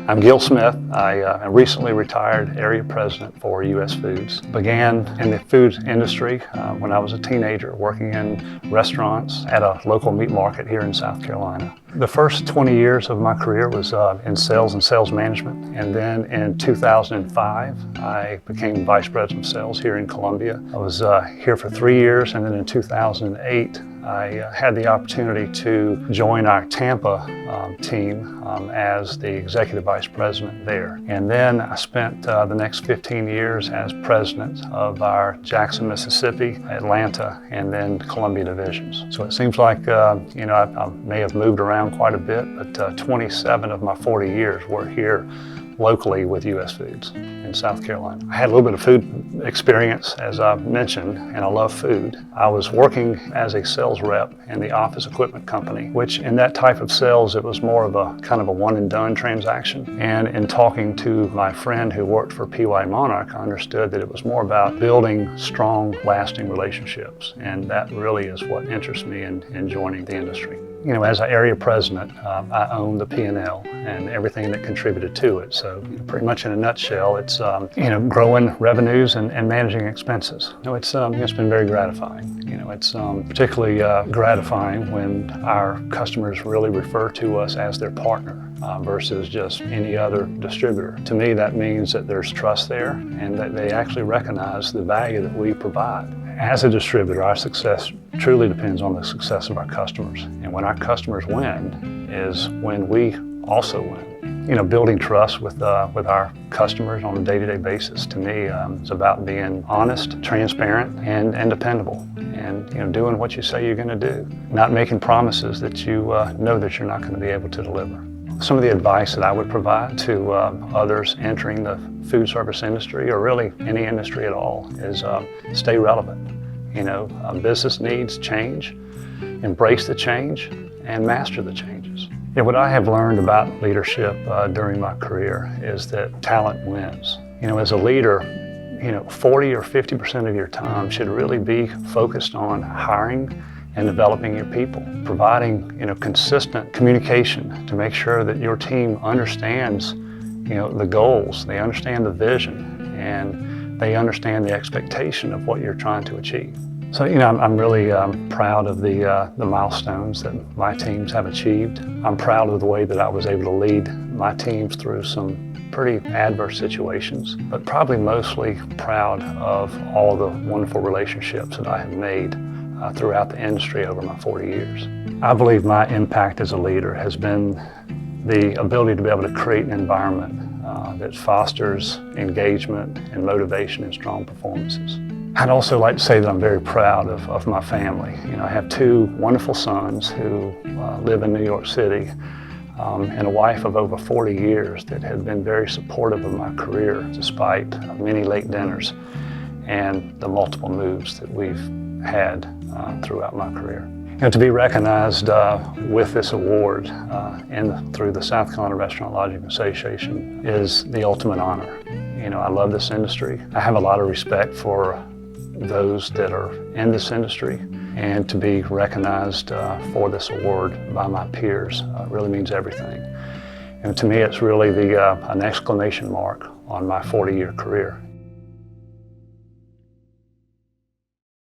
I'm Gil Smith. I recently retired area president for U.S. Foods. Began in the food industry when I was a teenager, working in restaurants at a local meat market here in South Carolina. The first 20 years of my career was in sales and sales management, and then in 2005 I became vice president of sales here in Columbia. I was here for 3 years, and then in 2008 I had the opportunity to join our Tampa team as the executive vice president there. And then I spent the next 15 years as president of our Jackson, Mississippi, Atlanta, and then Columbia divisions. So it seems like, I may have moved around quite a bit, but 27 of my 40 years were here locally with U.S. Foods in South Carolina. I had a little bit of food experience, as I mentioned, and I love food. I was working as a sales rep in the office equipment company, which in that type of sales, it was more of a kind of a one and done transaction. And in talking to my friend who worked for PY Monarch, I understood that it was more about building strong, lasting relationships. And that really is what interests me in joining the industry. As an area president, I own the P&L and everything that contributed to it. So pretty much in a nutshell, it's growing revenues and managing expenses. It's been very gratifying. It's particularly gratifying when our customers really refer to us as their partner versus just any other distributor. To me, that means that there's trust there and that they actually recognize the value that we provide. As a distributor, our success truly depends on the success of our customers. And when our customers win is when we also win. Building trust with our customers on a day-to-day basis, to me, is about being honest, transparent, and dependable. And doing what you say you're going to do. Not making promises that you know that you're not going to be able to deliver. Some of the advice that I would provide to others entering the food service industry, or really any industry at all, is stay relevant. Business needs change, embrace the change, and master the changes. What I have learned about leadership during my career is that talent wins. As a leader, 40 or 50% of your time should really be focused on hiring and developing your people, providing consistent communication to make sure that your team understands the goals, they understand the vision, and they understand the expectation of what you're trying to achieve. So I'm really proud of the milestones that my teams have achieved. I'm proud of the way that I was able to lead my teams through some pretty adverse situations, but probably mostly proud of all the wonderful relationships that I have made throughout the industry over my 40 years. I believe my impact as a leader has been the ability to be able to create an environment that fosters engagement and motivation and strong performances. I'd also like to say that I'm very proud of my family. I have two wonderful sons who live in New York City, and a wife of over 40 years that have been very supportive of my career despite many late dinners and the multiple moves that we've had throughout my career. To be recognized with this award through the South Carolina Restaurant Lodging Association is the ultimate honor. I love this industry. I have a lot of respect for those that are in this industry, and to be recognized for this award by my peers really means everything. And to me, it's really an exclamation mark on my 40-year career.